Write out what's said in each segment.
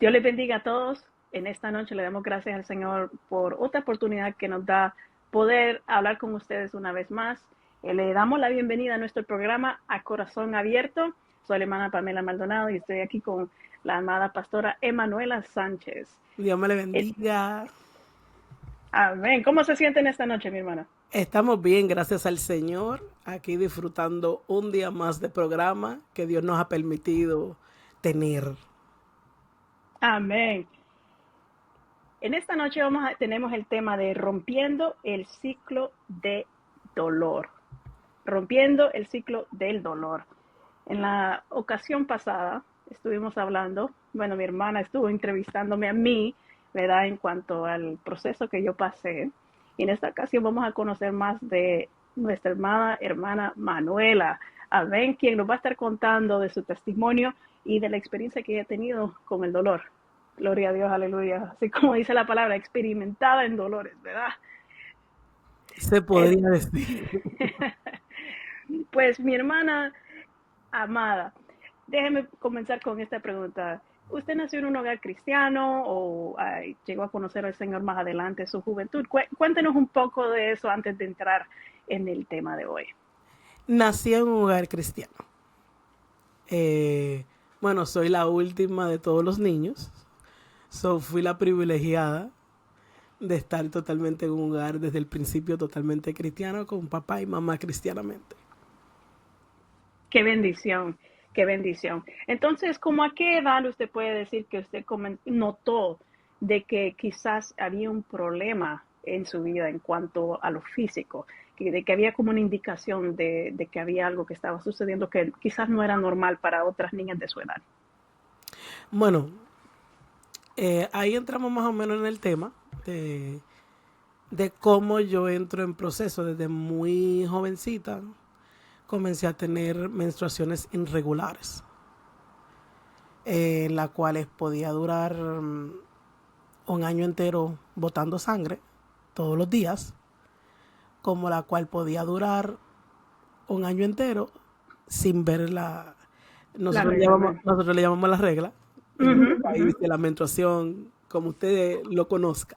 Dios les bendiga a todos. En esta noche le damos gracias al Señor por otra oportunidad que nos da poder hablar con ustedes una vez más. Le damos la bienvenida a nuestro programa A Corazón Abierto. Soy la hermana Pamela Maldonado y estoy aquí con la amada pastora Emanuela Sánchez. Dios me le Eh, bendiga. Amén. ¿Cómo se sienten esta noche, mi hermana? Estamos bien, gracias al Señor, aquí disfrutando un día más de programa que Dios nos ha permitido tener. Amén. En esta noche tenemos el tema de rompiendo el ciclo de dolor. Rompiendo el ciclo del dolor. En la ocasión pasada estuvimos hablando, bueno, mi hermana estuvo entrevistándome a mí, ¿verdad? En cuanto al proceso que yo pasé. Y en esta ocasión vamos a conocer más de nuestra hermana Manuela. Amén, quien nos va a estar contando de su testimonio y de la experiencia que ella ha tenido con el dolor. Gloria a Dios, aleluya. Así como dice la palabra, experimentada en dolores, ¿verdad? Se Eh, podría decir. pues mi hermana amada, déjeme comenzar con esta pregunta. ¿Usted nació en un hogar cristiano o llegó a conocer al Señor más adelante en su juventud? Cuéntenos un poco de eso antes de entrar en el tema de hoy. Nací en un hogar cristiano. Eh, bueno, soy la última de todos los niños. Fui la privilegiada de estar totalmente en un hogar desde el principio totalmente cristiano, con papá y mamá cristianamente. Qué bendición, qué bendición. Entonces, ¿cómo a qué edad usted puede decir que usted notó de que quizás había un problema en su vida en cuanto a lo físico, de que había como una indicación de que había algo que estaba sucediendo que quizás no era normal para otras niñas de su edad? Bueno, ahí entramos más o menos en el tema de cómo yo entro en proceso desde muy jovencita. Comencé a tener menstruaciones irregulares, las cuales podía durar un año entero botando sangre todos los días, como la cual podía durar un año entero sin ver la... La Nosotros le regla, llamamos, man. nosotros le llamamos la regla, en Ujú, este ujú. país de la menstruación, como usted lo conozca.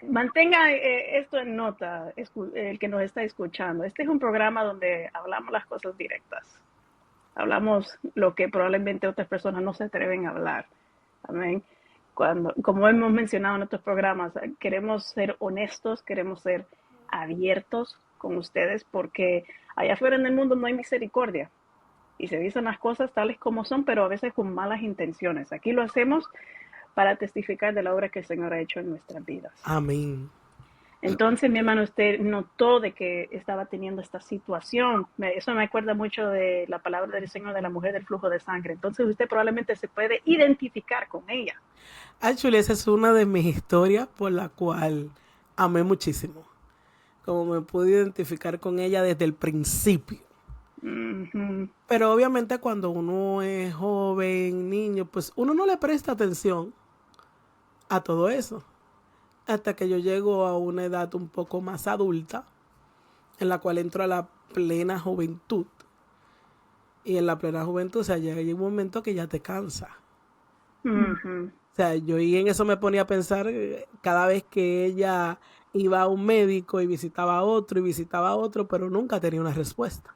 Mantenga esto en nota, el que nos está escuchando. Este es un programa donde hablamos las cosas directas. Hablamos lo que probablemente otras personas no se atreven a hablar. Amén. Como hemos mencionado en otros programas, queremos ser honestos, queremos ser abiertos con ustedes porque allá afuera en el mundo no hay misericordia y se dicen las cosas tales como son, pero a veces con malas intenciones. Aquí lo hacemos para testificar de la obra que el Señor ha hecho en nuestras vidas. Amén. Entonces, mi hermano, usted notó de que estaba teniendo esta situación. Eso me acuerda mucho de la palabra del Señor de la mujer del flujo de sangre. Entonces, usted probablemente se puede identificar con ella. Actually, esa es una de mis historias por la cual amé muchísimo. Como me pude identificar con ella desde el principio. Ujú. Pero obviamente cuando uno es joven, niño, pues uno no le presta atención a todo eso. Hasta que yo llego a una edad un poco más adulta, en la cual entro a la plena juventud. Y en la plena juventud, o sea, llega un momento que ya te cansa. Ujú. O sea, yo y en eso me ponía a pensar cada vez que ella iba a un médico y visitaba a otro, pero nunca tenía una respuesta.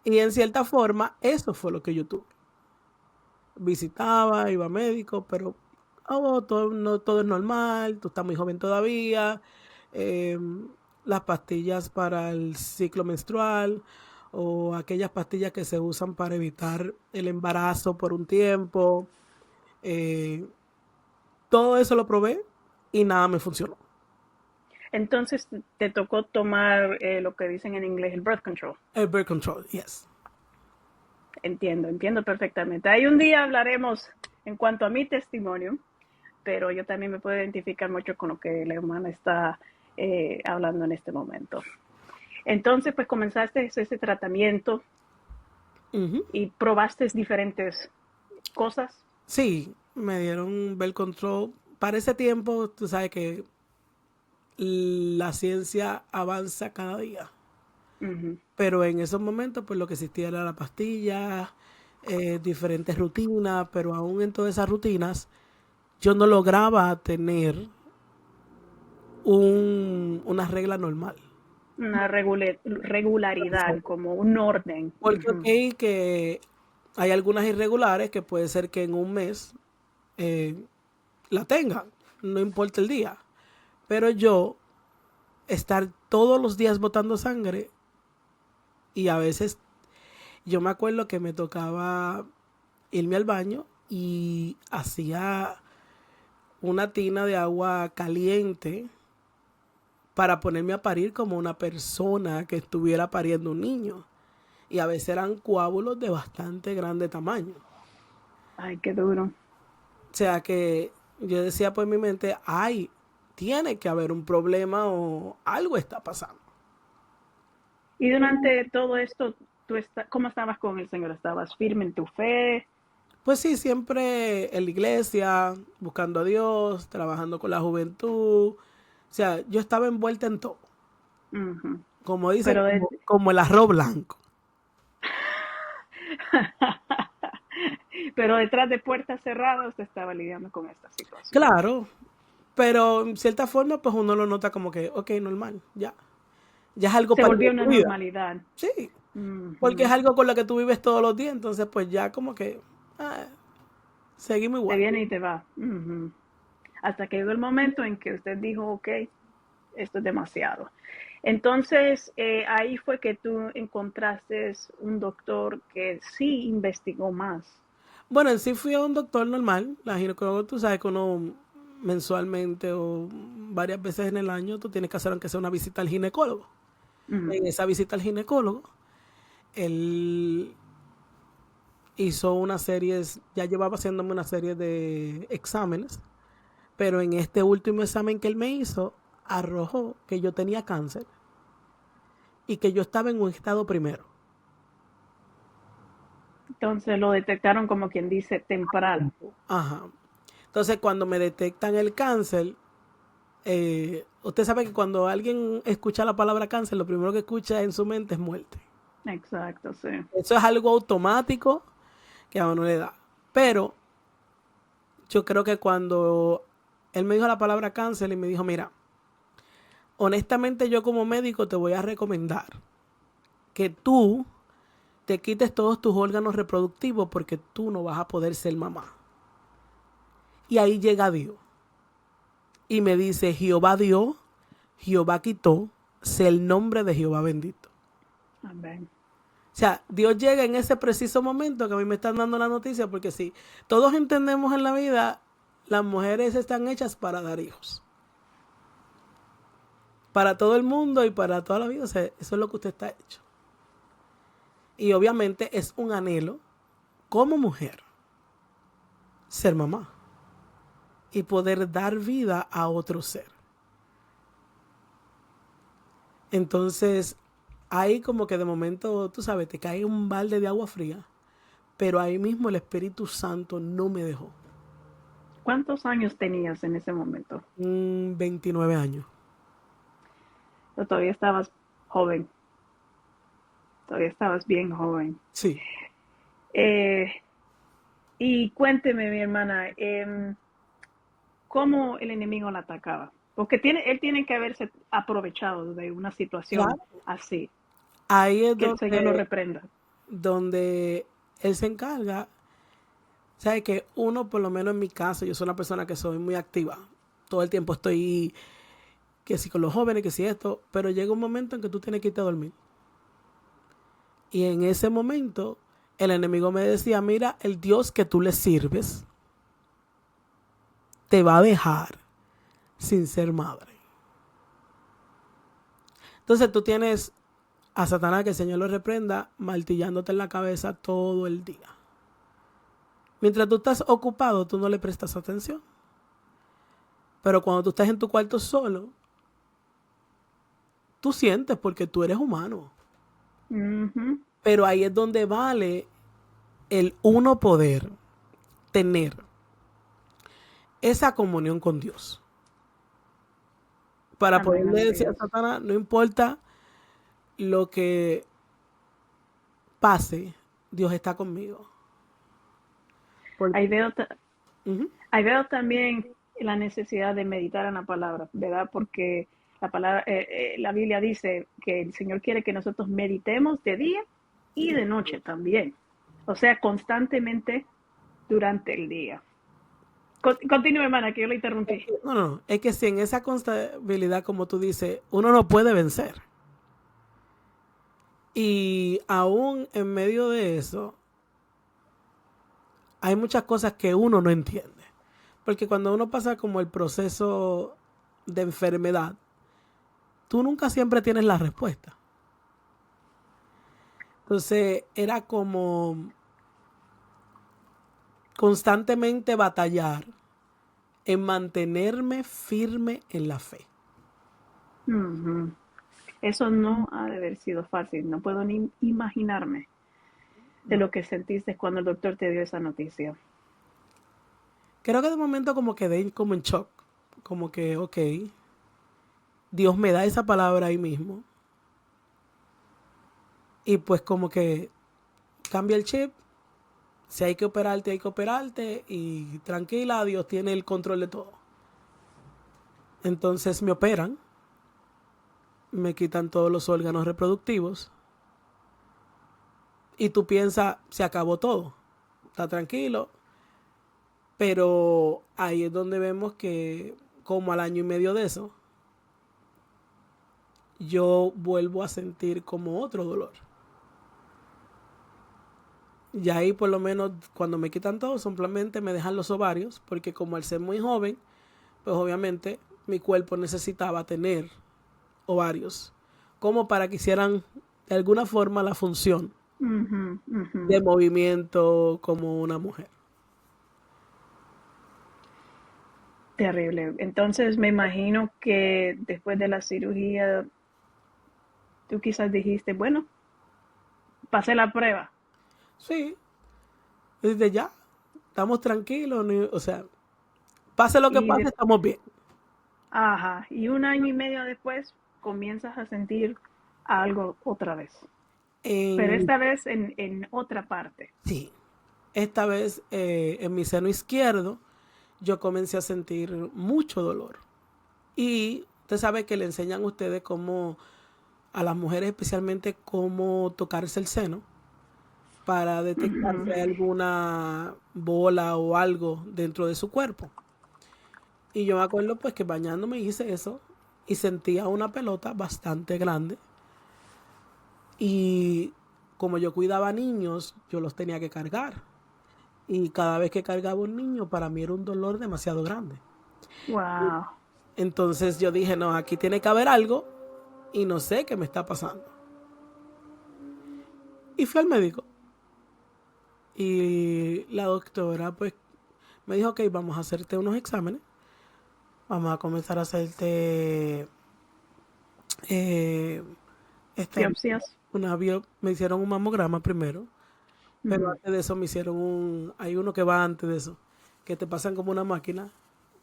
Y en cierta forma, eso fue lo que yo tuve. Visitaba, iba a médico, pero todo, no, todo es normal, tú estás muy joven todavía, eh, las pastillas para el ciclo menstrual o aquellas pastillas que se usan para evitar el embarazo por un tiempo, eh, todo eso lo probé y nada me funcionó. Entonces, te tocó tomar lo que dicen en inglés el birth control. El birth control, yes. Entiendo, entiendo perfectamente. Ahí un día hablaremos en cuanto a mi testimonio, pero yo también me puedo identificar mucho con lo que la hermana está hablando en este momento. Entonces, pues comenzaste ese tratamiento Ujú. y probaste diferentes cosas. Sí, me dieron birth control. Para ese tiempo, tú sabes que la ciencia avanza cada día. Ujú. Pero en esos momentos, pues lo que existía era la pastilla, diferentes rutinas, pero aún en todas esas rutinas yo no lograba tener una regla normal. Una regularidad, como un orden. Porque ok, que hay algunas irregulares que puede ser que en un mes eh, la tengan, no importa el día. Pero yo estar todos los días botando sangre y a veces yo me acuerdo que me tocaba irme al baño y hacía una tina de agua caliente para ponerme a parir como una persona que estuviera pariendo un niño. Y a veces eran coágulos de bastante grande tamaño. Ay, qué duro. O sea que yo decía pues en mi mente, ay, tiene que haber un problema o algo está pasando. Y durante todo esto, ¿cómo estabas con el Señor? ¿Estabas firme en tu fe? Pues sí, siempre en la iglesia, buscando a Dios, trabajando con la juventud. O sea, yo estaba envuelta en todo. Ujú. Como dicen, Pero como el arroz blanco. pero detrás de puertas cerradas usted estaba lidiando con esta situación. Claro, pero en cierta forma, pues uno lo nota como que, ok, normal, ya. Ya es algo Se parte de volvió una tu vida. normalidad. Sí, porque es Ujú. algo con lo que tú vives todos los días, entonces pues ya como que ah, seguimos Te igual. viene y te va. Ujú. Hasta que llegó el momento en que usted dijo, ok, esto es demasiado. Entonces, ahí fue que tú encontraste un doctor que sí investigó más. Bueno, en sí fui a un doctor normal, la ginecóloga, tú sabes que uno mensualmente o varias veces en el año tú tienes que hacer aunque sea una visita al ginecólogo. En Ujú. esa visita al ginecólogo, él hizo una serie, ya llevaba haciéndome una serie de exámenes, pero en este último examen que él me hizo, arrojó que yo tenía cáncer y que yo estaba en un estado primero. Entonces lo detectaron como quien dice temprano. Ajá. Entonces, cuando me detectan el cáncer, usted sabe que cuando alguien escucha la palabra cáncer, lo primero que escucha en su mente es muerte. Exacto, sí. Eso es algo automático que a uno le da. Pero yo creo que cuando él me dijo la palabra cáncer y me dijo, mira, honestamente yo como médico te voy a recomendar que tú te quites todos tus órganos reproductivos porque tú no vas a poder ser mamá. Y ahí llega Dios y me dice, Jehová dio, Jehová quitó, sea el nombre de Jehová bendito. Amén. O sea, Dios llega en ese preciso momento que a mí me están dando la noticia, porque si todos entendemos en la vida, las mujeres están hechas para dar hijos. Para todo el mundo y para toda la vida, o sea, eso es lo que usted está hecho. Y obviamente es un anhelo como mujer ser mamá y poder dar vida a otro ser. Entonces, ahí como que de momento, tú sabes, te cae un balde de agua fría, pero ahí mismo el Espíritu Santo no me dejó. ¿Cuántos años tenías en ese momento? 29 años. ¿O todavía estabas joven? Todavía estabas bien joven. Sí. Eh, y cuénteme, mi hermana, ¿cómo el enemigo la atacaba? Porque él tiene que haberse aprovechado de una situación Claro. así. Ahí es Que el Señor lo donde, reprenda. donde él se encarga. Sabe que uno, por lo menos en mi caso, yo soy una persona que soy muy activa. Todo el tiempo estoy, que si con los jóvenes, que si esto, pero llega un momento en que tú tienes que irte a dormir. Y en ese momento, el enemigo me decía, mira, el Dios que tú le sirves te va a dejar sin ser madre. Entonces tú tienes a Satanás, que el Señor lo reprenda, martillándote en la cabeza todo el día. Mientras tú estás ocupado, tú no le prestas atención. Pero cuando tú estás en tu cuarto solo, tú sientes porque tú eres humano. Ujú. Pero ahí es donde vale el uno poder tener esa comunión con Dios. Para Amén, poderle así decir a es. Satanás, no importa lo que pase, Dios está conmigo. Ahí veo, Ujú. ahí veo también la necesidad de meditar en la palabra, ¿verdad? Porque la palabra, la Biblia dice que el Señor quiere que nosotros meditemos de día y de noche también. O sea, constantemente durante el día. Continúe, hermana, que yo le interrumpí. No, no, es que si en esa constabilidad, como tú dices, uno no puede vencer. Y aún en medio de eso, hay muchas cosas que uno no entiende. Porque cuando uno pasa como el proceso de enfermedad, tú nunca siempre tienes la respuesta. Entonces era como constantemente batallar en mantenerme firme en la fe. Ujú. Eso no ha de haber sido fácil. No puedo ni imaginarme de No. lo que sentiste cuando el doctor te dio esa noticia. Creo que de momento como quedé como en shock. Como que, ok, Dios me da esa palabra ahí mismo. Y pues como que cambia el chip. Si hay que operarte, hay que operarte. Y tranquila, Dios tiene el control de todo. Entonces me operan. Me quitan todos los órganos reproductivos. Y tú piensas, se acabó todo. Está tranquilo. Pero ahí es donde vemos que como al año y medio de eso, yo vuelvo a sentir como otro dolor. Y ahí por lo menos cuando me quitan todo, simplemente me dejan los ovarios, porque como al ser muy joven, pues obviamente mi cuerpo necesitaba tener ovarios, como para que hicieran de alguna forma la función Ujú, ujú. de movimiento como una mujer. Terrible. Entonces me imagino que después de la cirugía, tú quizás dijiste, bueno, pasé la prueba. Sí, desde ya, estamos tranquilos, o sea, pase lo que Y, pase, estamos bien. ajá, y un año y medio después comienzas a sentir algo otra vez. Pero En, esta vez en otra parte. sí, esta vez en mi seno izquierdo yo comencé a sentir mucho dolor. Y usted sabe que le enseñan a ustedes cómo, a las mujeres especialmente, cómo tocarse el seno para detectar Ujú. si hay alguna bola o algo dentro de su cuerpo. Y yo me acuerdo pues que bañándome hice eso y sentía una pelota bastante grande. Y como yo cuidaba niños, yo los tenía que cargar. Y cada vez que cargaba un niño, para mí era un dolor demasiado grande. Wow. Entonces yo dije, no, aquí tiene que haber algo y no sé qué me está pasando. Y fui al médico. Y la doctora pues me dijo, ok, vamos a hacerte unos exámenes. Vamos a comenzar a hacerte eh, esta, Biopsias. me hicieron un mamograma primero. Pero Ujú. antes de eso me hicieron hay uno que va antes de eso, que te pasan como una máquina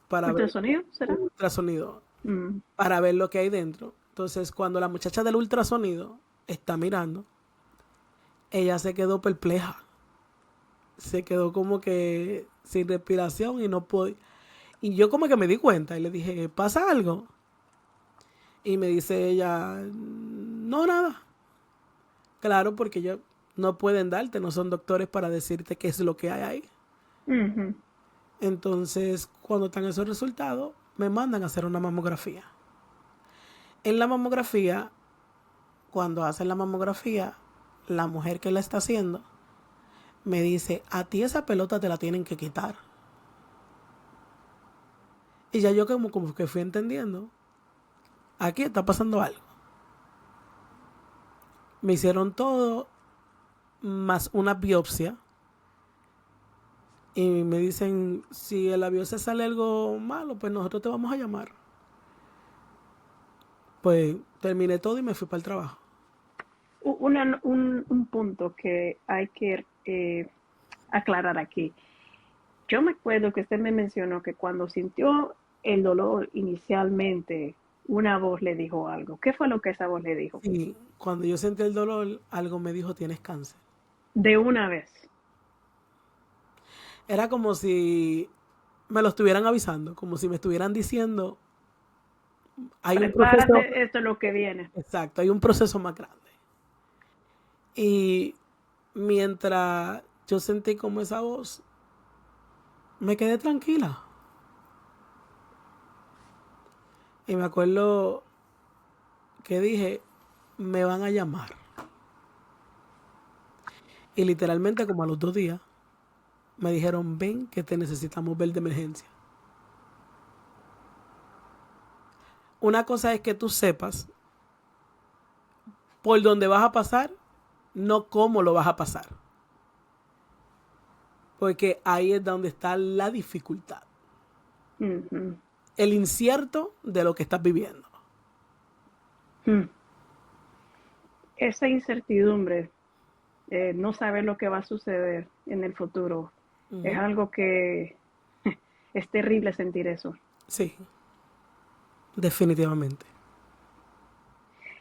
para ver ¿Ultrasonido será? un ultrasonido, Mm. para ver lo que hay dentro. Entonces, cuando la muchacha del ultrasonido está mirando, ella se quedó perpleja. Se quedó como que sin respiración y no puede. Y yo como que me di cuenta y le dije, ¿pasa algo? Y me dice ella, no, nada. Claro, porque ellos no pueden darte, no son doctores para decirte qué es lo que hay ahí. Ujú. Entonces, cuando están esos resultados, me mandan a hacer una mamografía. En la mamografía, cuando hacen la mamografía, la mujer que la está haciendo me dice, a ti esa pelota te la tienen que quitar. Y ya yo como que fui entendiendo, aquí está pasando algo. Me hicieron todo, más una biopsia. Y me dicen, si en la biopsia sale algo malo, pues nosotros te vamos a llamar. Pues terminé todo y me fui para el trabajo. Un punto que hay que aclarar aquí. Yo me acuerdo que usted me mencionó que cuando sintió el dolor inicialmente, una voz le dijo algo. ¿Qué fue lo que esa voz le dijo? Y cuando yo sentí el dolor, algo me dijo, tienes cáncer. De una vez. Era como si me lo estuvieran avisando, como si me estuvieran diciendo, hay un proceso, Prepárate, esto es lo que viene. exacto, hay un proceso más grande. Y mientras yo sentí como esa voz, me quedé tranquila. Y me acuerdo que dije, me van a llamar. Y literalmente como a los 2 días, me dijeron, ven que te necesitamos ver de emergencia. Una cosa es que tú sepas por dónde vas a pasar, no cómo lo vas a pasar. Porque ahí es donde está la dificultad. Ujú. El incierto de lo que estás viviendo. Mm. Esa incertidumbre, no saber lo que va a suceder en el futuro, es Ujú. algo que es terrible sentir eso. Sí, definitivamente.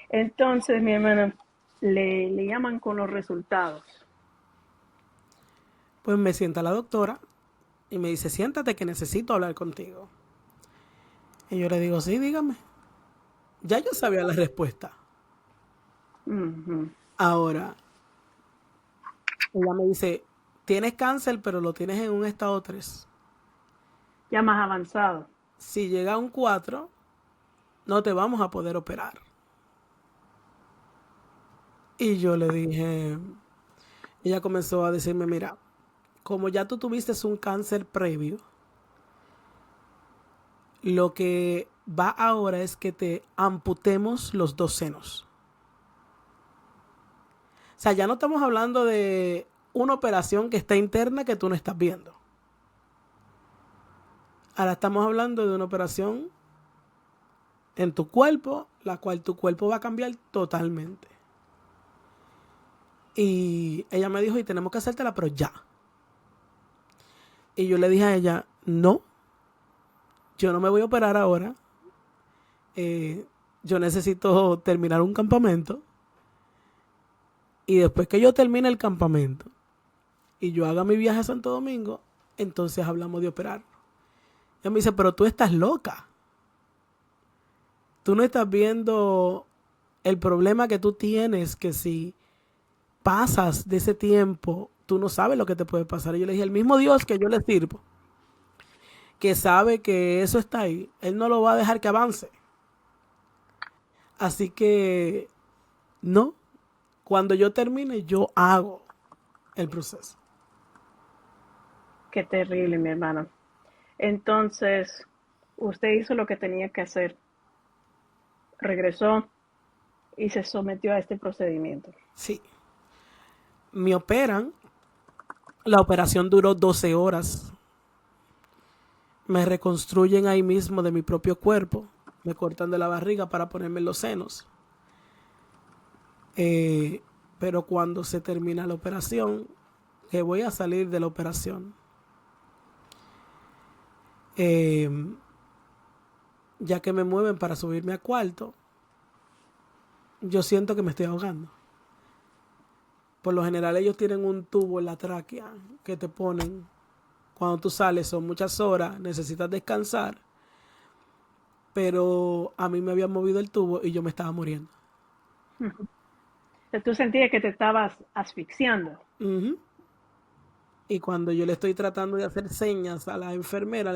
Entonces, mi hermana, le llaman con los resultados. Pues me sienta la doctora y me dice, siéntate que necesito hablar contigo. Y yo le digo, sí, dígame. Ya yo sabía la respuesta. Ujú. Ahora, ella me dice, tienes cáncer, pero lo tienes en un estado 3. Ya más avanzado. Si llega a un 4, no te vamos a poder operar. Y yo le dije, ella comenzó a decirme, mira, como ya tú tuviste un cáncer previo, lo que va ahora es que te amputemos los 2 senos. O sea, ya no estamos hablando de una operación que está interna que tú no estás viendo. Ahora estamos hablando de una operación en tu cuerpo, la cual tu cuerpo va a cambiar totalmente. Y ella me dijo, y tenemos que hacértela, pero ya. Y yo le dije a ella, no, yo no me voy a operar ahora. Yo necesito terminar un campamento. Y después que yo termine el campamento y yo haga mi viaje a Santo Domingo, entonces hablamos de operar. Ella me dice, pero tú estás loca. Tú no estás viendo el problema que tú tienes, que si pasas de ese tiempo, tú no sabes lo que te puede pasar. Y yo le dije, el mismo Dios que yo le sirvo, que sabe que eso está ahí, Él no lo va a dejar que avance. Así que, no, cuando yo termine, yo hago el proceso. Qué terrible, mi hermano. Entonces, usted hizo lo que tenía que hacer. Regresó y se sometió a este procedimiento. Sí, me operan, la operación duró 12 horas. Me reconstruyen ahí mismo de mi propio cuerpo. Me cortan de la barriga para ponerme los senos. Eh, pero cuando se termina la operación, que voy a salir de la operación, eh, ya que me mueven para subirme a cuarto, yo siento que me estoy ahogando. Por lo general ellos tienen un tubo en la tráquea que te ponen cuando tú sales, son muchas horas, necesitas descansar, pero a mí me había movido el tubo y yo me estaba muriendo. Tú sentías que te estabas asfixiando. Ujú. Y cuando yo le estoy tratando de hacer señas a la enfermera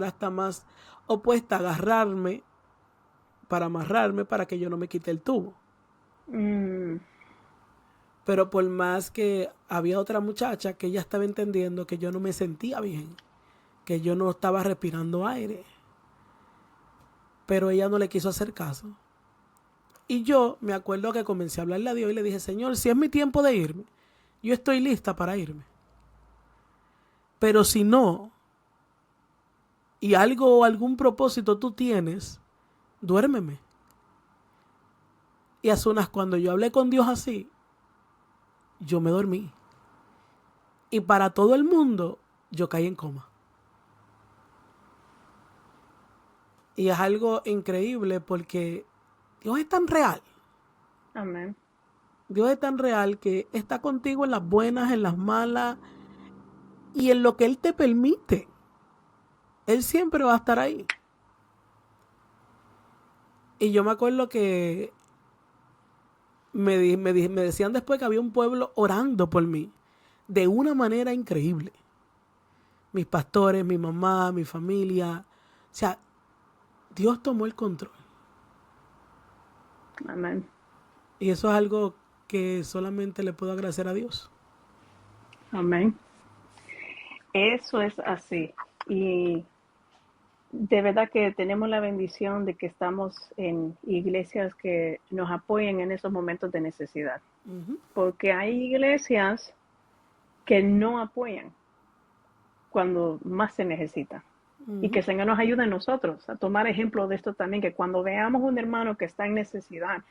está más opuesta a agarrarme para amarrarme para que yo no me quite el tubo. Mm, Pero por más que había otra muchacha que ella estaba entendiendo que yo no me sentía bien, que yo no estaba respirando aire, pero ella no le quiso hacer caso. Y yo me acuerdo que comencé a hablarle a Dios y le dije, Señor, si es mi tiempo de irme, yo estoy lista para irme. Pero si no, y algo o algún propósito tú tienes, duérmeme. Y hace unas cuando yo hablé con Dios así, yo me dormí. Y para todo el mundo, yo caí en coma. Y es algo increíble porque Dios es tan real. amén. Dios es tan real que está contigo en las buenas, en las malas. y en lo que Él te permite. Él siempre va a estar ahí. Y yo me acuerdo que me decían después que había un pueblo orando por mí de una manera increíble. Mis pastores, mi mamá, mi familia. O sea, Dios tomó el control. Amén. Y eso es algo que solamente le puedo agradecer a Dios. Amén. Eso es así. Y de verdad que tenemos la bendición de que estamos en iglesias que nos apoyen en esos momentos de necesidad. Porque hay iglesias que no apoyan cuando más se necesita. Y que el Señor nos ayude a nosotros a tomar ejemplo de esto también, que cuando veamos un hermano que está en necesidad,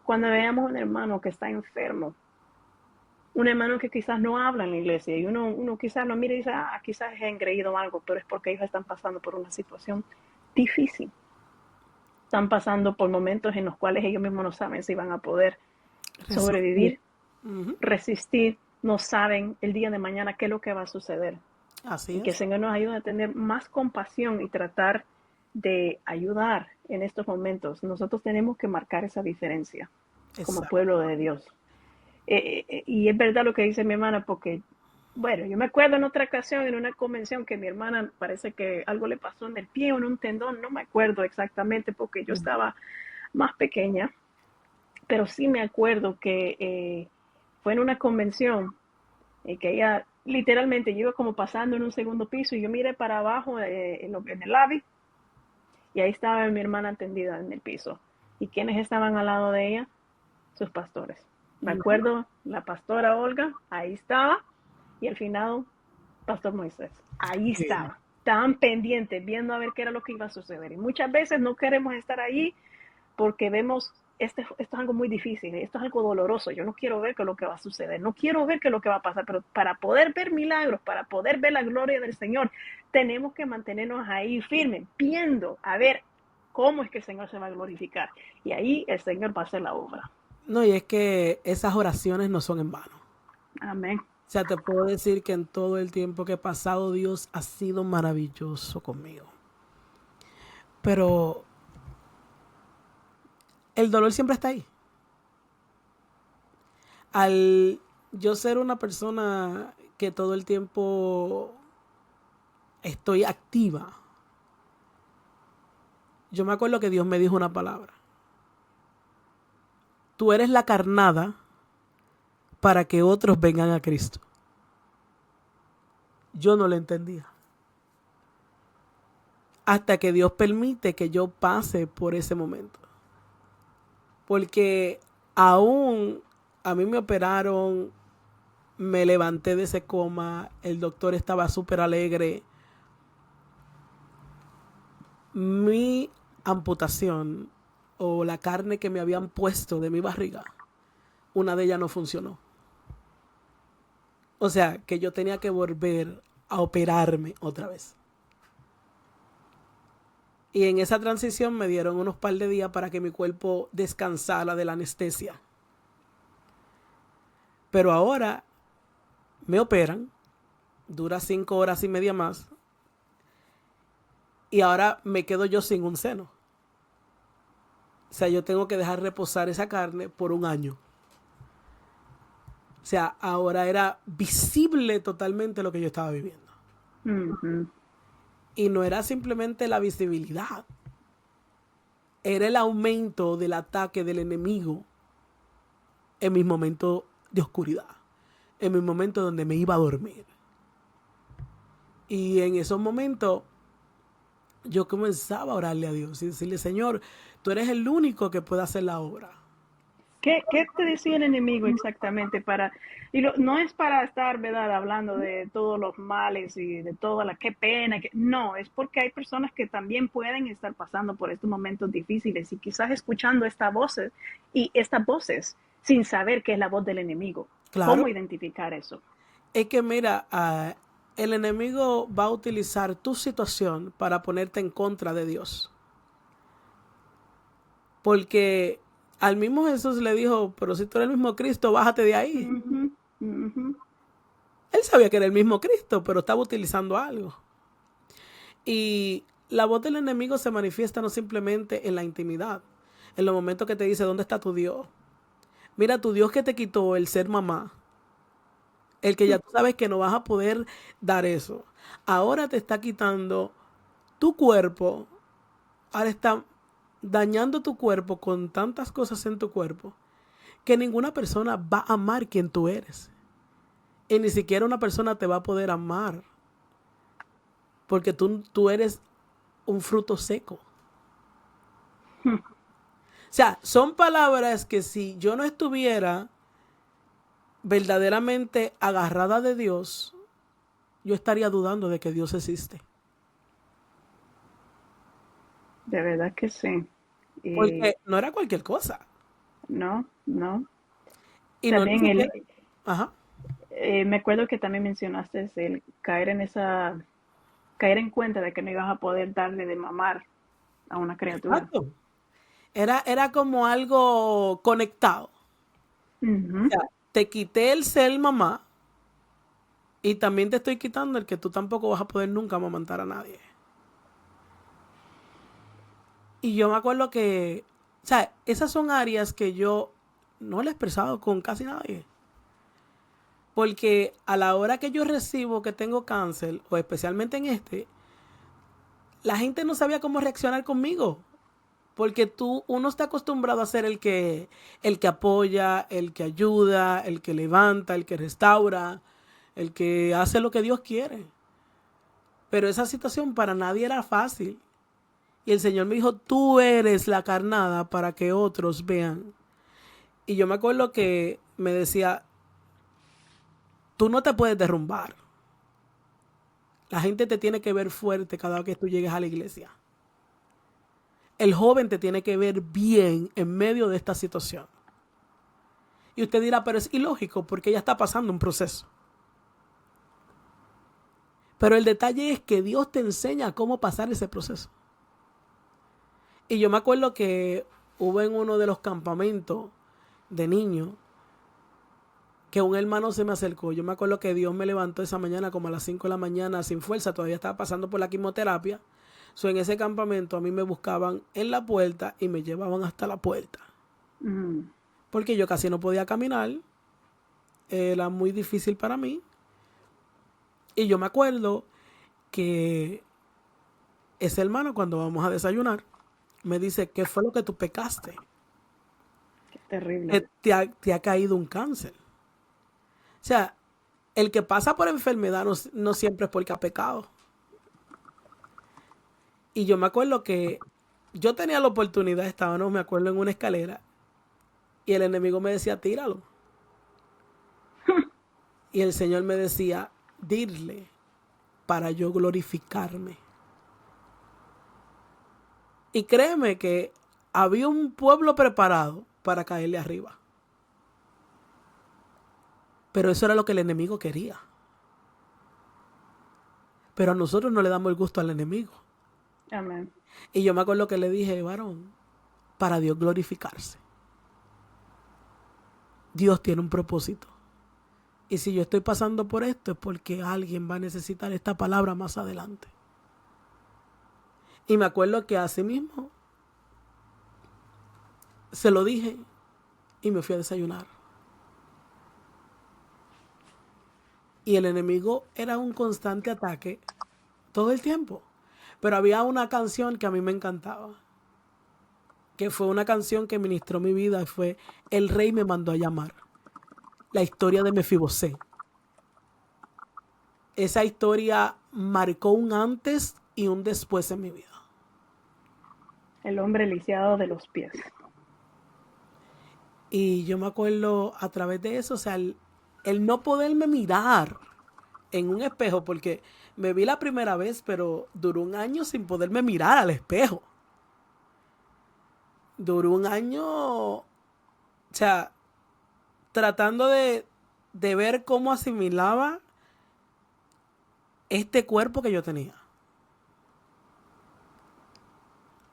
cuando veamos un hermano que está enfermo, un hermano que quizás no habla en la iglesia y uno quizás lo mira y dice, quizás es engreído o algo, pero es porque ellos están pasando por una situación difícil. Están pasando por momentos en los cuales ellos mismos no saben si van a poder sobrevivir, resistir, no saben el día de mañana qué es lo que va a suceder. Así Y que el Señor nos ayude a tener más compasión y tratar de ayudar en estos momentos. Nosotros tenemos que marcar esa diferencia como pueblo de Dios. Y es verdad lo que dice mi hermana, porque, bueno, yo me acuerdo en otra ocasión, en una convención, que mi hermana parece que algo le pasó en el pie o en un tendón, no me acuerdo exactamente porque yo estaba más pequeña, pero sí me acuerdo que fue en una convención que ella literalmente yo iba como pasando en un segundo piso y yo miré para abajo en el lobby y ahí estaba mi hermana tendida en el piso. ¿Y quiénes estaban al lado de ella? Sus pastores. Me acuerdo, la pastora Olga, ahí estaba, y al final, Pastor Moisés, ahí estaba, estaban pendientes, viendo a ver qué era lo que iba a suceder. Y muchas veces no queremos estar ahí porque vemos, esto es algo muy difícil, esto es algo doloroso, yo no quiero ver qué es lo que va a suceder, no quiero ver qué es lo que va a pasar, pero para poder ver milagros, para poder ver la gloria del Señor, tenemos que mantenernos ahí firmes, viendo a ver cómo es que el Señor se va a glorificar. Y ahí el Señor va a hacer la obra. No, y es que esas oraciones no son en vano. Amén. O sea, te puedo decir que en todo el tiempo que he pasado, Dios ha sido maravilloso conmigo. Pero el dolor siempre está ahí. Al yo ser una persona que todo el tiempo estoy activa, yo me acuerdo que Dios me dijo una palabra. Tú eres la carnada para que otros vengan a Cristo. Yo no lo entendía. Hasta que Dios permite que yo pase por ese momento. Porque aún a mí me operaron, me levanté de ese coma, el doctor estaba súper alegre. Mi amputación o la carne que me habían puesto de mi barriga, una de ellas no funcionó. O sea, que yo tenía que volver a operarme otra vez. Y en esa transición me dieron unos par de días para que mi cuerpo descansara de la anestesia. Pero ahora me operan, dura 5 horas y media más, y ahora me quedo yo sin un seno. O sea, yo tengo que dejar reposar esa carne por 1 año. O sea, ahora era visible totalmente lo que yo estaba viviendo. Y no era simplemente la visibilidad. Era el aumento del ataque del enemigo en mis momentos de oscuridad. En mis momentos donde me iba a dormir. Y en esos momentos yo comenzaba a orarle a Dios y decirle, Señor, tú eres el único que puede hacer la obra. ¿Qué te decía el enemigo exactamente? No es para estar, ¿verdad?, hablando de todos los males y de toda qué pena. No, es porque hay personas que también pueden estar pasando por estos momentos difíciles y quizás escuchando estas voces sin saber qué es la voz del enemigo. Claro. ¿Cómo identificar eso? Es que mira, el enemigo va a utilizar tu situación para ponerte en contra de Dios. Porque al mismo Jesús le dijo, pero si tú eres el mismo Cristo, bájate de ahí. Él sabía que era el mismo Cristo, pero estaba utilizando algo. Y la voz del enemigo se manifiesta no simplemente en la intimidad, en los momentos que te dice, ¿dónde está tu Dios? Mira, tu Dios que te quitó el ser mamá, el que ya tú sabes que no vas a poder dar eso. Ahora te está quitando tu cuerpo, ahora está dañando tu cuerpo con tantas cosas en tu cuerpo que ninguna persona va a amar quien tú eres. Y ni siquiera una persona te va a poder amar porque tú eres un fruto seco. O sea, son palabras que si yo no estuviera verdaderamente agarrada de Dios, yo estaría dudando de que Dios existe. De verdad que sí. Y Porque no era cualquier cosa. no, no. Y no ni También siquiera... Ajá. me acuerdo que también mencionaste el caer en cuenta de que no ibas a poder darle de mamar a una criatura. Exacto. Era como algo conectado. O Ujú. sea, te quité el ser mamá y también te estoy quitando el que tú tampoco vas a poder nunca amamantar a nadie. Y yo me acuerdo que, o sea, esas son áreas que yo no le he expresado con casi nadie. Porque a la hora que yo recibo que tengo cáncer, o especialmente en este, la gente no sabía cómo reaccionar conmigo. Porque uno está acostumbrado a ser el que apoya, el que ayuda, el que levanta, el que restaura, el que hace lo que Dios quiere. Pero esa situación para nadie era fácil. Y el Señor me dijo, tú eres la carnada para que otros vean. Y yo me acuerdo que me decía, tú no te puedes derrumbar. La gente te tiene que ver fuerte cada vez que tú llegues a la iglesia. El joven te tiene que ver bien en medio de esta situación. Y usted dirá, pero es ilógico porque ella está pasando un proceso. Pero el detalle es que Dios te enseña cómo pasar ese proceso. Y yo me acuerdo que hubo en uno de los campamentos de niños que un hermano se me acercó. Yo me acuerdo que Dios me levantó esa mañana como a las 5 de la mañana sin fuerza. Todavía estaba pasando por la quimioterapia. En ese campamento a mí me buscaban en la puerta y me llevaban hasta la puerta. Mm. Porque yo casi no podía caminar. Era muy difícil para mí. Y yo me acuerdo que ese hermano cuando vamos a desayunar me dice, ¿qué fue lo que tú pecaste? Qué terrible. Te ha caído un cáncer. O sea, el que pasa por enfermedad no siempre es porque ha pecado. Y yo me acuerdo que yo tenía la oportunidad, estábamos, me acuerdo, en una escalera y el enemigo me decía, tíralo. Y el Señor me decía, dile para yo glorificarme. Y créeme que había un pueblo preparado para caerle arriba. Pero eso era lo que el enemigo quería. Pero a nosotros no le damos el gusto al enemigo. Amén. Y yo me acuerdo que le dije, varón, para Dios glorificarse. Dios tiene un propósito. Y si yo estoy pasando por esto es porque alguien va a necesitar esta palabra más adelante. Y me acuerdo que así mismo se lo dije y me fui a desayunar. Y el enemigo era un constante ataque todo el tiempo. Pero había una canción que a mí me encantaba, que fue una canción que ministró mi vida, fue El Rey me mandó a llamar. La historia de Mefibosé. Esa historia marcó un antes y un después en mi vida. El hombre lisiado de los pies. Y yo me acuerdo a través de eso, o sea, el no poderme mirar en un espejo, porque me vi la primera vez, pero duró un año sin poderme mirar al espejo. Duró un año, o sea, tratando de ver cómo asimilaba este cuerpo que yo tenía.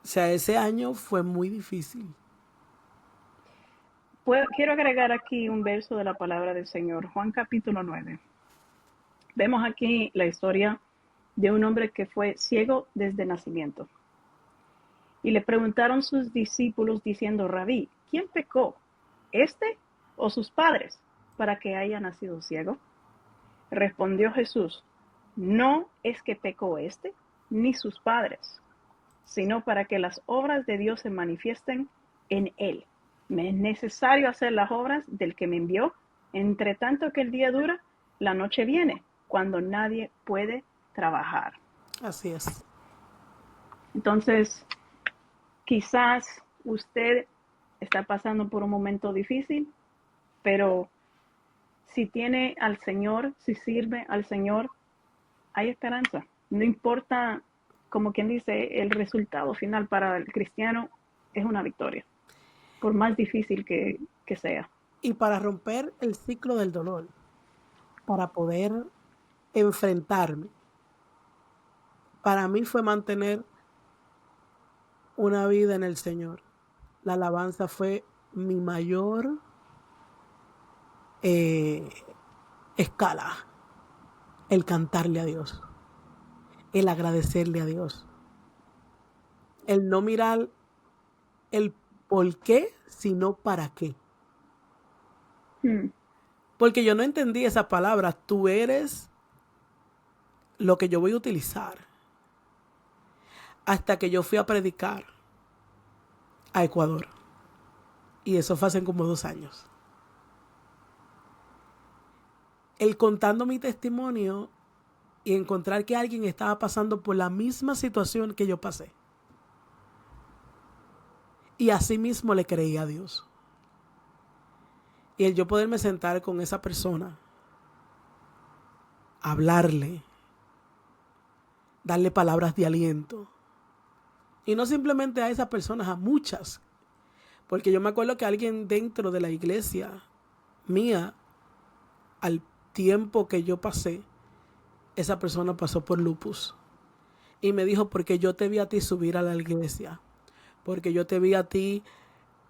O sea, ese año fue muy difícil. Quiero agregar aquí un verso de la palabra del Señor, Juan capítulo 9. Vemos aquí la historia de un hombre que fue ciego desde nacimiento. Y le preguntaron sus discípulos diciendo, Rabí, ¿quién pecó? ¿Este o sus padres para que haya nacido ciego? Respondió Jesús, no es que pecó este ni sus padres, sino para que las obras de Dios se manifiesten en él. Me es necesario hacer las obras del que me envió, entre tanto que el día dura, la noche viene, cuando nadie puede trabajar. Así es. Entonces, quizás usted está pasando por un momento difícil, pero si tiene al Señor, si sirve al Señor, hay esperanza. No importa, como quien dice, el resultado final para el cristiano es una victoria, por más difícil que sea. Y para romper el ciclo del dolor, para poder enfrentarme, para mí fue mantener una vida en el Señor. La alabanza fue mi mayor escala, el cantarle a Dios, el agradecerle a Dios, el no mirar el por qué, sino para qué. Porque yo no entendí esa palabra, tú eres lo que yo voy a utilizar, hasta que yo fui a predicar a Ecuador. Y eso fue hace como 2 años. El contando mi testimonio y encontrar que alguien estaba pasando por la misma situación que yo pasé. Y así mismo le creí a Dios. Y el yo poderme sentar con esa persona, hablarle, darle palabras de aliento. Y no simplemente a esas personas, a muchas. Porque yo me acuerdo que alguien dentro de la iglesia mía, al tiempo que yo pasé, esa persona pasó por lupus. Y me dijo, porque yo te vi a ti subir a la iglesia. Porque yo te vi a ti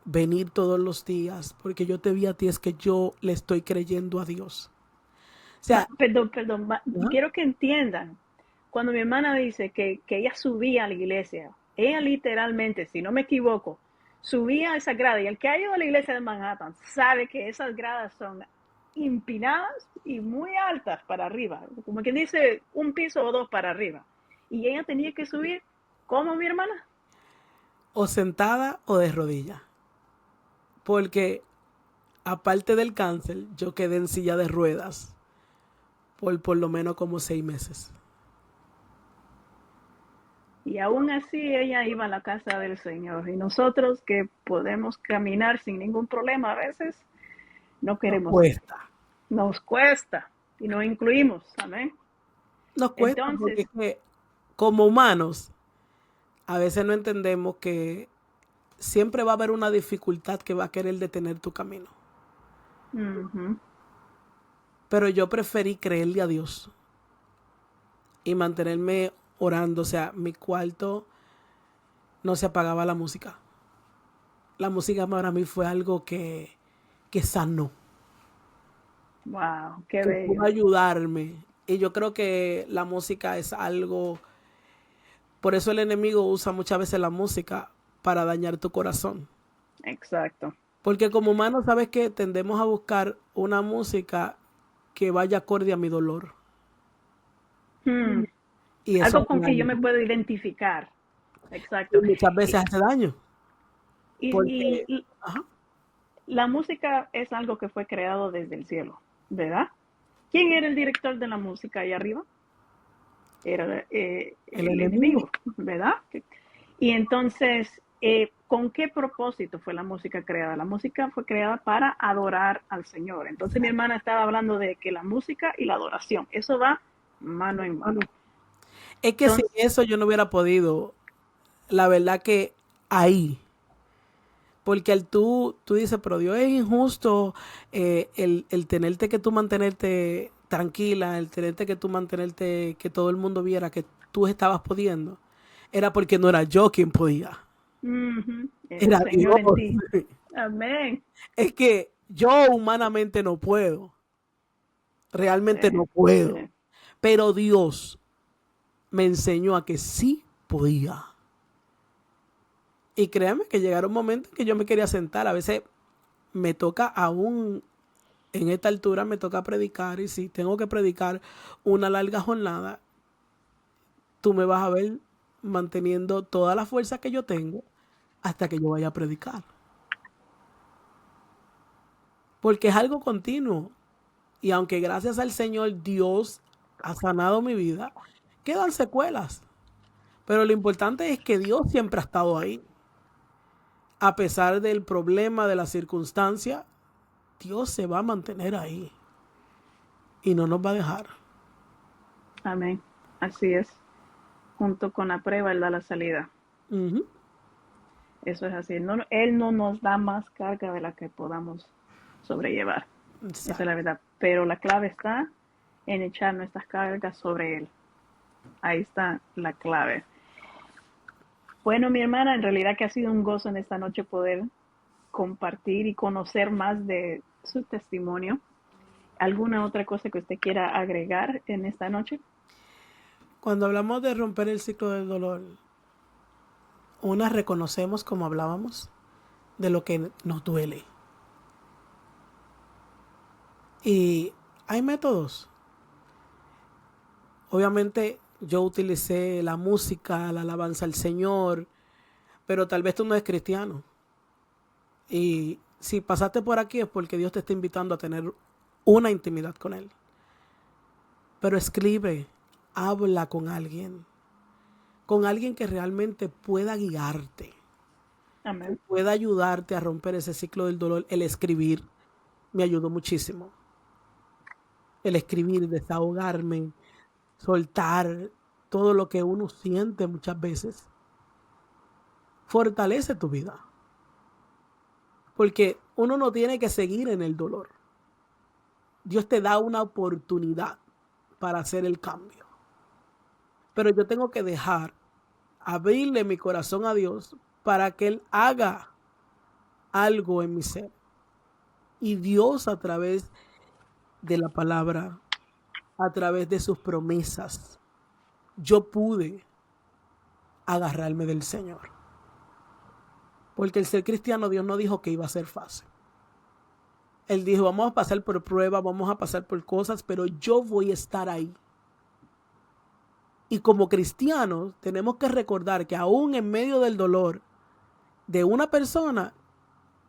venir todos los días. Porque yo te vi a ti, es que yo le estoy creyendo a Dios. O sea, Perdón, ¿no? quiero que entiendan. Cuando mi hermana dice que ella subía a la iglesia, ella literalmente, si no me equivoco, subía a esa grada. Y el que ha ido a la iglesia de Manhattan sabe que esas gradas son empinadas y muy altas para arriba. Como quien dice, un piso o 2 para arriba. Y ella tenía que subir, ¿cómo, mi hermana? O sentada o de rodillas. Porque aparte del cáncer, yo quedé en silla de ruedas por lo menos como 6 meses. Y aún así ella iba a la casa del Señor. Y nosotros que podemos caminar sin ningún problema a veces, no Nos queremos ir. cuesta. Nos cuesta y nos incluimos. Amén. Nos cuesta porque Entonces, es que, como humanos, a veces no entendemos que siempre va a haber una dificultad que va a querer detener tu camino. Pero yo preferí creerle a Dios y mantenerme orando. O sea, mi cuarto no se apagaba la música. La música para mí fue algo que sanó, wow, qué que pudo bello. ayudarme. Y yo creo que la música es algo, por eso el enemigo usa muchas veces la música para dañar tu corazón. Exacto. Porque como humanos, sabes que tendemos a buscar una música que vaya acorde a mi dolor. Y eso Algo hace con que yo daño. me puedo identificar. Y Exacto. muchas veces Y, hace daño. y, Porque, y ajá, la música es algo que fue creado desde el cielo, ¿verdad? ¿Quién era el director de la música ahí arriba? Era el el enemigo. enemigo, ¿verdad? Y entonces, ¿con qué propósito fue la música creada? La música fue creada para adorar al Señor. Entonces mi hermana estaba hablando de que la música y la adoración, eso va mano en Ah, mano. no. Es que sin Entonces, eso yo no hubiera podido, la verdad que ahí. Porque tú dices, pero Dios es injusto el tenerte que tú mantenerte tranquila, el tenerte que tú mantenerte, que todo el mundo viera que tú estabas pudiendo. Era porque no era yo quien podía, era el era Señor en Dios. ti. Amén. Es que yo humanamente no puedo, realmente Sí, no puedo. sí. Pero Dios me enseñó a que sí podía. Y créanme que llegaron momentos en que yo me quería sentar. A veces me toca aún en esta altura, me toca predicar. Y si tengo que predicar una larga jornada, tú me vas a ver manteniendo toda la fuerza que yo tengo hasta que yo vaya a predicar. Porque es algo continuo. Y aunque gracias al Señor Dios ha sanado mi vida, quedan secuelas. Pero lo importante es que Dios siempre ha estado ahí. A pesar del problema, de la circunstancia, Dios se va a mantener ahí. Y no nos va a dejar. Amén. Así es. Junto con la prueba, Él da la salida. Ujú. Eso es así. No, Él no nos da más carga de la que podamos sobrellevar. Esa es la Exacto. verdad. Pero la clave está en echar nuestras cargas sobre Él. Ahí está la clave. Bueno, mi hermana, en realidad que ha sido un gozo en esta noche poder compartir y conocer más de su testimonio. ¿Alguna otra cosa que usted quiera agregar en esta noche? Cuando hablamos de romper el ciclo del dolor, una reconocemos, como hablábamos, de lo que nos duele. Y hay métodos. Obviamente yo utilicé la música, la alabanza al Señor, pero tal vez tú no eres cristiano. Y si pasaste por aquí es porque Dios te está invitando a tener una intimidad con Él. Pero escribe, habla con alguien que realmente pueda guiarte, que Amén. pueda ayudarte a romper ese ciclo del dolor. El escribir me ayudó muchísimo. El escribir, desahogarme, soltar todo lo que uno siente muchas veces, fortalece tu vida. Porque uno no tiene que seguir en el dolor. Dios te da una oportunidad para hacer el cambio. Pero yo tengo que abrirle mi corazón a Dios para que Él haga algo en mi ser. Y Dios a través de la palabra, a través de sus promesas, yo pude agarrarme del Señor. Porque el ser cristiano, Dios no dijo que iba a ser fácil. Él dijo, vamos a pasar por pruebas, vamos a pasar por cosas, pero yo voy a estar ahí. Y como cristianos tenemos que recordar que aún en medio del dolor de una persona,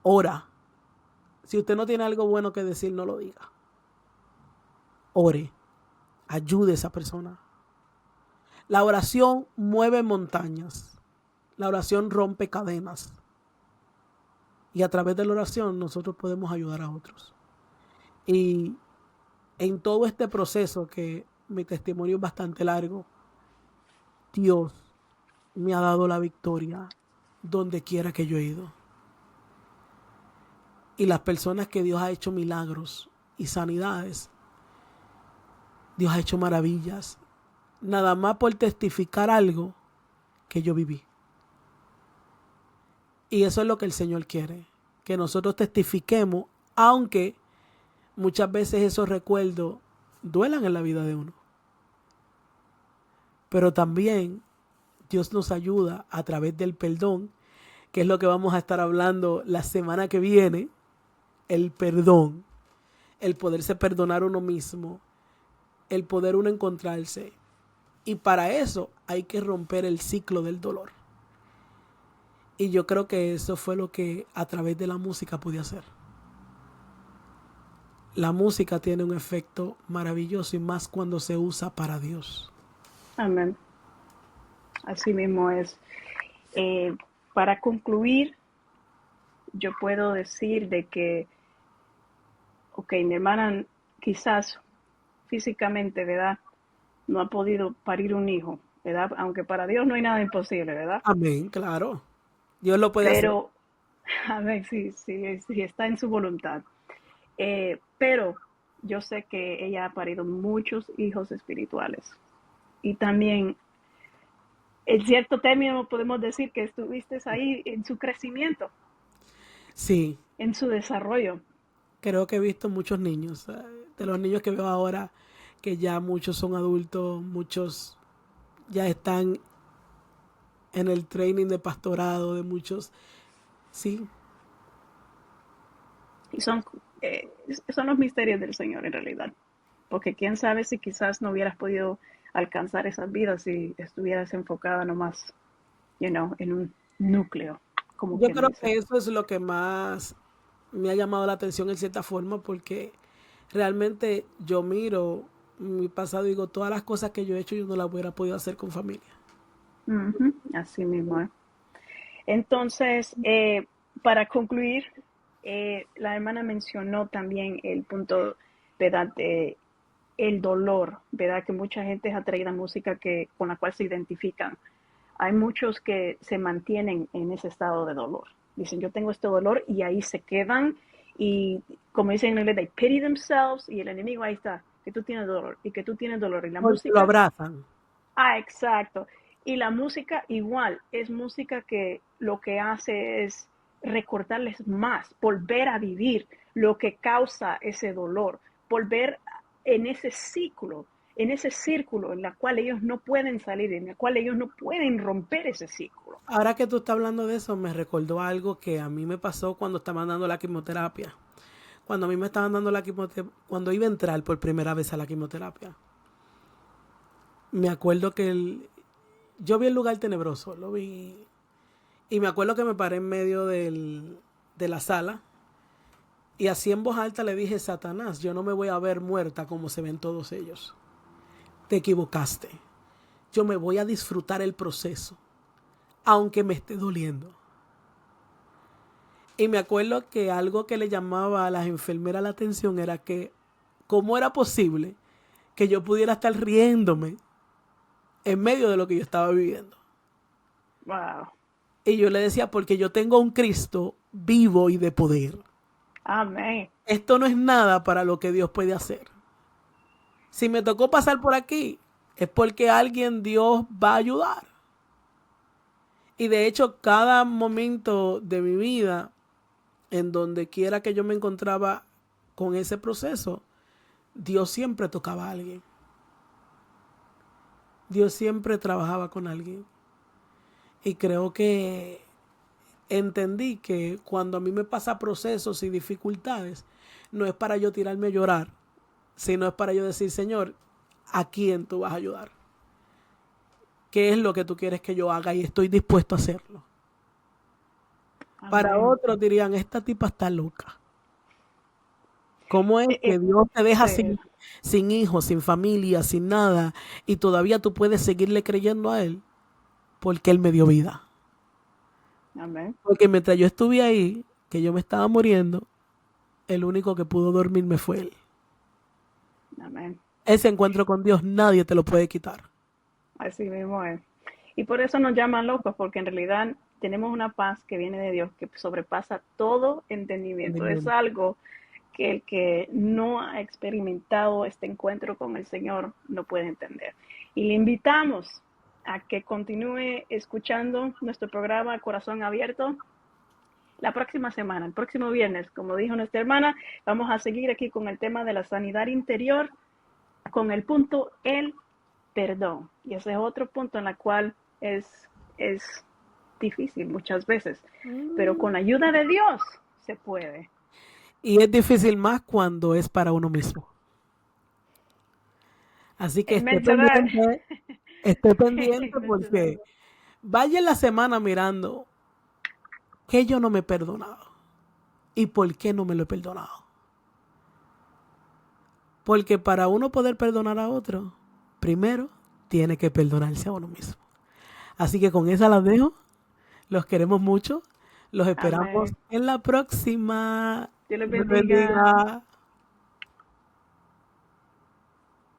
ora. Si usted no tiene algo bueno que decir, no lo diga. Ore, ayude a esa persona. La oración mueve montañas. La oración rompe cadenas. Y a través de la oración nosotros podemos ayudar a otros. Y en todo este proceso, que mi testimonio es bastante largo, Dios me ha dado la victoria donde quiera que yo he ido. Y las personas que Dios ha hecho milagros y sanidades, Dios ha hecho maravillas, nada más por testificar algo que yo viví. Y eso es lo que el Señor quiere, que nosotros testifiquemos, aunque muchas veces esos recuerdos duelan en la vida de uno. Pero también Dios nos ayuda a través del perdón, que es lo que vamos a estar hablando la semana que viene, el perdón, el poderse perdonar uno mismo, el poder uno encontrarse. Y para eso hay que romper el ciclo del dolor. Y yo creo que eso fue lo que a través de la música pude hacer. La música tiene un efecto maravilloso y más cuando se usa para Dios. Amén. Así mismo es. Eh, para concluir, yo puedo decir de que, ok, mi hermana quizás físicamente, ¿verdad? No ha podido parir un hijo, ¿verdad? Aunque para Dios no hay nada imposible, ¿verdad? Amén, claro. Dios lo puede hacer. Pero, a ver si está en su voluntad. Pero yo sé que ella ha parido muchos hijos espirituales. Y también, en cierto término, podemos decir que estuviste ahí en su crecimiento, Sí, en su desarrollo. creo que he visto muchos niños, de los niños que veo ahora, que ya muchos son adultos, muchos ya están en el training de pastorado de muchos. Sí, Y son los misterios del Señor en realidad. Porque quién sabe si quizás no hubieras podido alcanzar esas vidas si estuvieras enfocada nomás, en un núcleo, como yo quien creo dice. que eso es lo que más me ha llamado la atención en cierta forma, porque realmente yo miro mi pasado y digo, todas las cosas que yo he hecho yo no las hubiera podido hacer con familia. Ujú, así mismo, ¿eh? Entonces, para concluir, la hermana mencionó también el punto, ¿verdad? De el dolor, ¿verdad? Que mucha gente es atraída a música con la cual se identifican. Hay muchos que se mantienen en ese estado de dolor. Dicen, yo tengo este dolor y ahí se quedan y como dicen en inglés, they pity themselves y el enemigo ahí está, que tú tienes dolor y que tú tienes dolor. Y la Porque lo música, abrazan. exacto. Y la música igual, es música que lo que hace es recordarles más, volver a vivir lo que causa ese dolor, volver en ese ciclo, en ese círculo en el cual ellos no pueden salir, en el cual ellos no pueden romper ese ciclo. Ahora que tú estás hablando de eso, me recordó algo que a mí me pasó cuando estaban dando la quimioterapia. Cuando a mí me estaban dando la quimioterapia, cuando iba a entrar por primera vez a la quimioterapia, me acuerdo que yo vi el lugar tenebroso, lo vi, y me acuerdo que me paré en medio de la sala y así en voz alta le dije, Satanás, yo no me voy a ver muerta como se ven todos ellos. Te equivocaste. Yo me voy a disfrutar el proceso, aunque me esté doliendo. Y me acuerdo que algo que le llamaba a las enfermeras la atención era que cómo era posible que yo pudiera estar riéndome en medio de lo que yo estaba viviendo. Wow. Y yo le decía, porque yo tengo un Cristo vivo y de poder. Amén. Esto no es nada para lo que Dios puede hacer. Si me tocó pasar por aquí, es porque alguien Dios va a ayudar. Y de hecho, cada momento de mi vida, en donde quiera que yo me encontraba con ese proceso, Dios siempre tocaba a alguien. Dios siempre trabajaba con alguien. Y creo que entendí que cuando a mí me pasa procesos y dificultades, no es para yo tirarme a llorar, sino es para yo decir, Señor, ¿a quién tú vas a ayudar? ¿Qué es lo que tú quieres que yo haga? Y estoy dispuesto a hacerlo. Para Amén. otros dirían, esta tipa está loca. ¿Cómo es que Dios te deja Sí. sin hijos, sin familia, sin nada, y todavía tú puedes seguirle creyendo a Él? Porque Él me dio vida. Amén. Porque mientras yo estuve ahí, que yo me estaba muriendo, el único que pudo dormirme fue Él. Amén. Ese encuentro con Dios nadie te lo puede quitar. Así mismo es. Y por eso nos llaman locos, porque en realidad tenemos una paz que viene de Dios, que sobrepasa todo entendimiento. Es algo que el que no ha experimentado este encuentro con el Señor no puede entender. Y le invitamos a que continúe escuchando nuestro programa Corazón Abierto. La próxima semana, el próximo viernes, como dijo nuestra hermana, vamos a seguir aquí con el tema de la sanidad interior, con el punto el perdón. Y ese es otro punto en el cual es difícil muchas veces, pero con la ayuda de Dios se puede. Y es difícil más cuando es para uno mismo. Así que ¿Verdad? esté pendiente porque vaya en la semana mirando qué yo no me he perdonado y por qué no me lo he perdonado. Porque para uno poder perdonar a otro, primero tiene que perdonarse a uno mismo. Así que con esa las dejo. Los queremos mucho. Los esperamos Amén. en la próxima. Dios les Dios bendiga. bendiga.